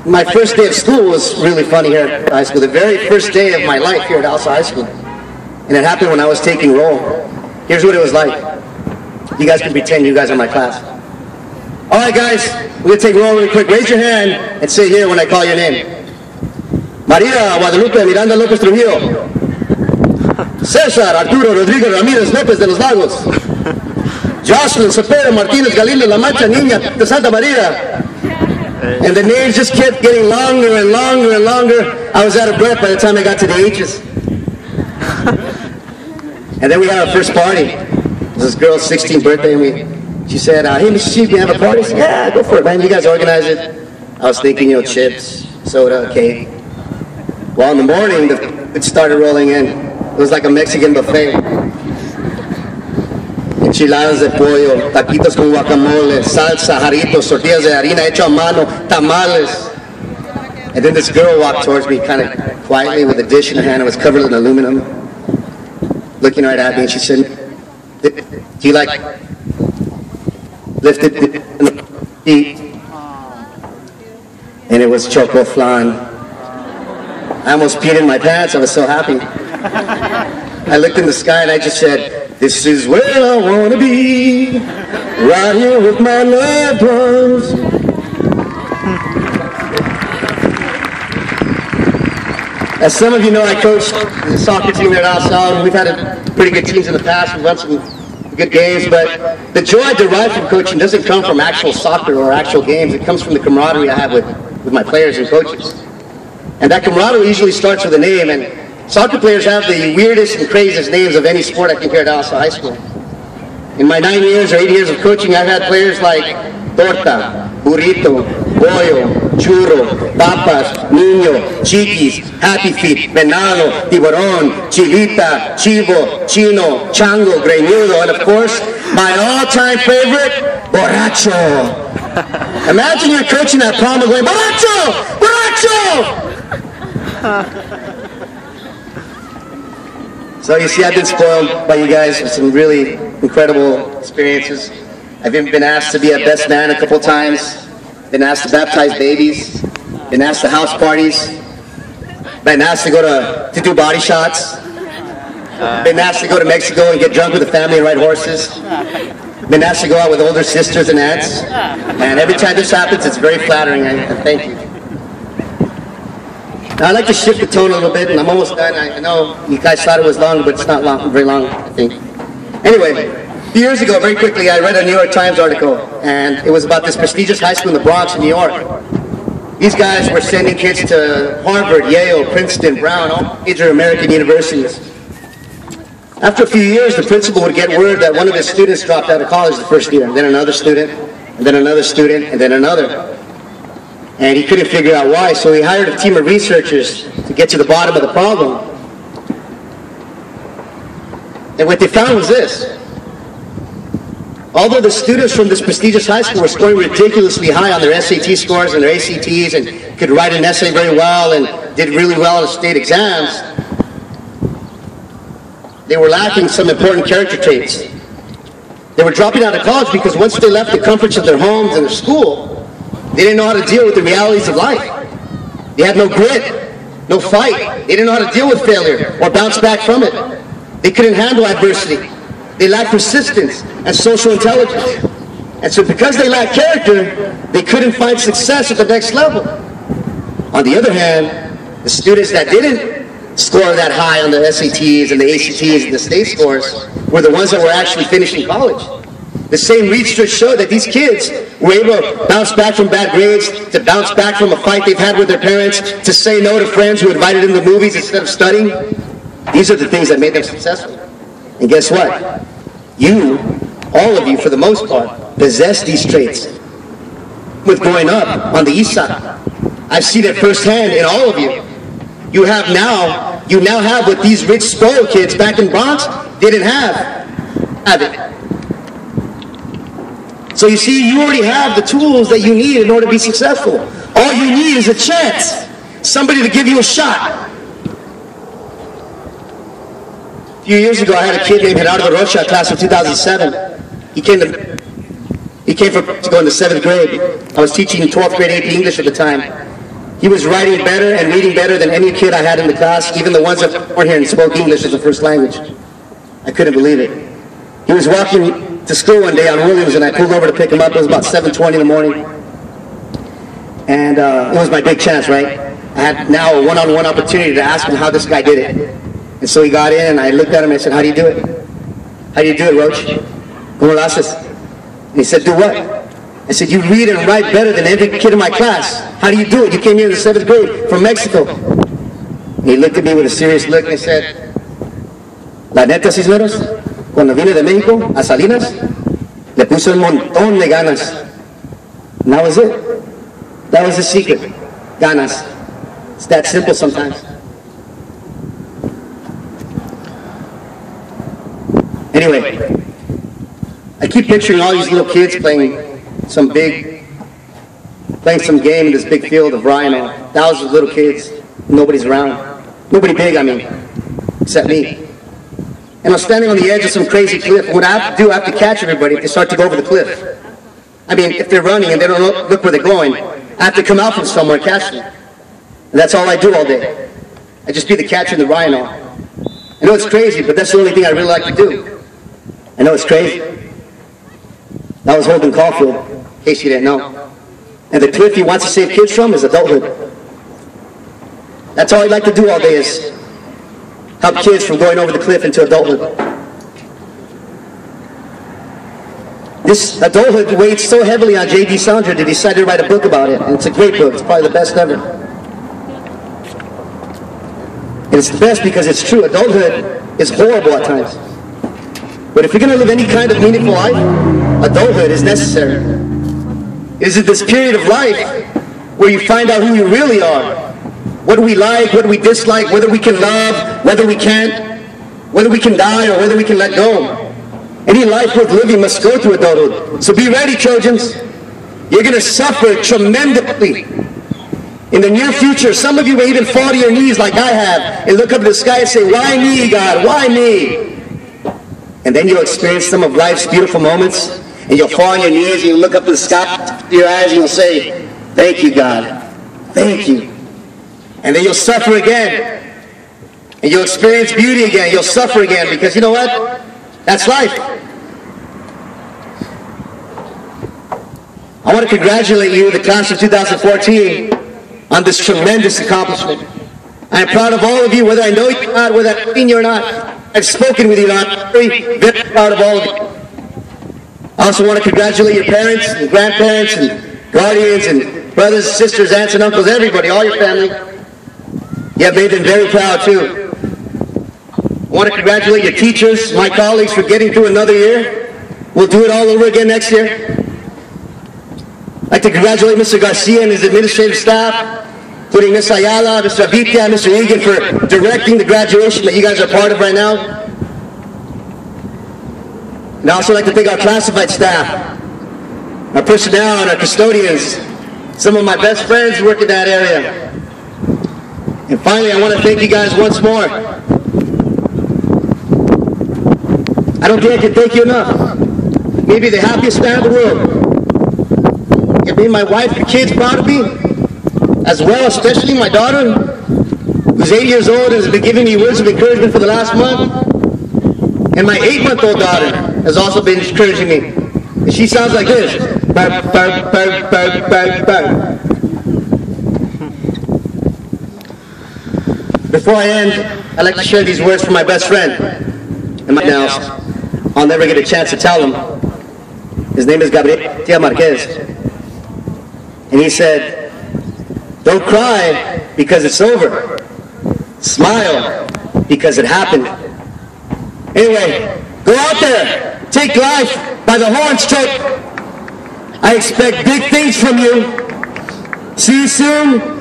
My first day of school was really funny here at high school. The very first day of my life here at Alisal High School. And it happened when I was taking roll. Here's what it was like. You guys can pretend you guys are my class. All right, guys, we're going to take roll really quick. Raise your hand and say here when I call your name. Maria Guadalupe Miranda López Trujillo. César Arturo Rodríguez Ramírez López de los Lagos. Jocelyn Cepeda Martínez Galindo La Mancha Niña de Santa Maria. And the names just kept getting longer and longer and longer. I was out of breath by the time I got to the H's. And then we had our first party. It was this girl's 16th birthday, and she said, hey, Mr. Chief, you have a party? I said, yeah, go for it, man. You guys organize it. I was thinking, chips, soda, cake. Well, in the morning, it started rolling in. It was like a Mexican buffet. Enchiladas de pollo, taquitos con guacamole, salsa, jarritos, tortillas de harina hecho a mano, tamales. And then this girl walked towards me kind of quietly with a dish in her hand. It was covered in aluminum. Looking right at me, and she said, do you like lifted feet? And it was choco flan. I almost peed in my pants. I was so happy. I looked in the sky and I just said, this is where I want to be, right here with my loved ones. As some of you know, I coached the soccer team at Alisal, and we've had pretty good teams in the past. We've won some good games, but the joy I derive from coaching doesn't come from actual soccer or actual games. It comes from the camaraderie I have with my players and coaches. And that camaraderie usually starts with a name, and soccer players have the weirdest and craziest names of any sport I think here at Alisal High School. In my 9 years or 8 years of coaching, I've had players like Torta, Burrito, Bollo, Churro, Papas, Niño, Chiquis, Happy Feet, Venado, Tiburón, Chilita, Chivo, Chino, Chango, Greñudo, and of course, my all-time favorite, Borracho. Imagine you're coaching at prom and going, Borracho! Borracho! So you see, I've been spoiled by you guys with some really incredible experiences. I've even been asked to be a best man a couple times, been asked to baptize babies, been asked to house parties, been asked to go to do body shots, been asked to go to Mexico and get drunk with the family and ride horses, been asked to go out with older sisters and aunts, and every time this happens, it's very flattering, and thank you. Now, I'd like to shift the tone a little bit, and I'm almost done. I know you guys thought it was long, but it's not long, very long, I think. Anyway, a few years ago, very quickly, I read a New York Times article, and it was about this prestigious high school in the Bronx in New York. These guys were sending kids to Harvard, Yale, Princeton, Brown, all major American universities. After a few years, the principal would get word that one of his students dropped out of college the first year, and then another student, and then another student, and then another. And he couldn't figure out why, so he hired a team of researchers to get to the bottom of the problem. And what they found was this. Although the students from this prestigious high school were scoring ridiculously high on their SAT scores and their ACTs and could write an essay very well and did really well in state exams, they were lacking some important character traits. They were dropping out of college because once they left the comforts of their homes and their school, they didn't know how to deal with the realities of life. They had no grit, no fight. They didn't know how to deal with failure or bounce back from it. They couldn't handle adversity. They lacked persistence and social intelligence. And so because they lacked character, they couldn't find success at the next level. On the other hand, the students that didn't score that high on the SATs and the ACTs and the state scores were the ones that were actually finishing college. The same research showed that these kids were able to bounce back from bad grades, to bounce back from a fight they've had with their parents, to say no to friends who invited them to movies instead of studying. These are the things that made them successful. And guess what? You, all of you for the most part, possess these traits. With growing up on the east side, I've seen it firsthand in all of you. You now have what these rich spoiled kids back in Bronx didn't have it. So you see, you already have the tools that you need in order to be successful. All you need is a chance. Somebody to give you a shot. A few years ago, I had a kid named Gerardo Rocha, class of 2007. He came to go into 7th grade. I was teaching 12th grade AP English at the time. He was writing better and reading better than any kid I had in the class, even the ones that weren't here and spoke English as a first language. I couldn't believe it. He was walking to school one day on Williams, and I pulled over to pick him up. It was about 7:20 in the morning. And it was my big chance, right? I had now a one-on-one opportunity to ask him how this guy did it. And so he got in, and I looked at him and I said, how do you do it? How do you do it, Roach? ¿Cómo lo haces? And he said, do what? I said, you read and write better than every kid in my class. How do you do it? You came here in the 7th grade from Mexico. And he looked at me with a serious look and he said, la neta, Cisneros, cuando vine de México a Salinas, le puse un montón de ganas. And that was it. That was the secret. Ganas. It's that simple sometimes. Anyway, I keep picturing all these little kids playing some game in this big field of Rhino. Thousands of little kids. Nobody's around. Nobody big, I mean, except me. And I'm standing on the edge of some crazy cliff. And what I have to do, I have to catch everybody if they start to go over the cliff. I mean, if they're running and they don't look where they're going, I have to come out from somewhere and catch them. And that's all I do all day. I just be the catcher in the Rhino. I know it's crazy, but that's the only thing I really like to do. I know it's crazy. That was Holden Caulfield, in case you didn't know. And the cliff he wants to save kids from is adulthood. That's all I'd like to do all day is help kids from going over the cliff into adulthood. This adulthood weighs so heavily on J.D. Sandra that he decided to write a book about it. And it's a great book. It's probably the best ever. And it's the best because it's true. Adulthood is horrible at times. But if you're going to live any kind of meaningful life, adulthood is necessary. Is it this period of life where you find out who you really are? What do we like, what do we dislike, whether we can love, whether we can't, whether we can die or whether we can let go. Any life worth living must go through adulthood. So be ready, Trojans. You're going to suffer tremendously. In the near future, some of you may even fall to your knees like I have and look up to the sky and say, why me, God? Why me? And then you'll experience some of life's beautiful moments, and you'll fall on your knees and you'll look up to the sky, to your eyes, and you'll say, thank you, God. Thank you. And then you'll suffer again. And you'll experience beauty again. You'll suffer again because you know what? That's life. I want to congratulate you, the class of 2014, on this tremendous accomplishment. I am proud of all of you, whether I know you or not, whether I've seen you or not. I've spoken with you or not. I'm very, very proud of all of you. I also want to congratulate your parents and grandparents and guardians and brothers, sisters, aunts and uncles, everybody, all your family. You have made them very proud too. I want to congratulate your teachers, my colleagues for getting through another year. We'll do it all over again next year. I'd like to congratulate Mr. Garcia and his administrative staff, including Ms. Ayala, Mr. Avitia, Mr. Egan for directing the graduation that you guys are part of right now. And I'd also like to thank our classified staff, our personnel and our custodians, some of my best friends work in that area. And finally, I want to thank you guys once more. I don't think I can thank you enough. Maybe the happiest man in the world. You've made my wife and kids proud of me, as well, especially my daughter, who's 8 years old and has been giving me words of encouragement for the last month. And my 8-month-old daughter has also been encouraging me. And she sounds like this. Burp, burp, burp, burp, burp, burp. Before I end, I'd like to share these words from my best friend. And my now, I'll never get a chance to tell him. His name is Gabriel Marquez. And he said, don't cry because it's over. Smile because it happened. Anyway, go out there. Take life by the horns, Chuck. I expect big things from you. See you soon.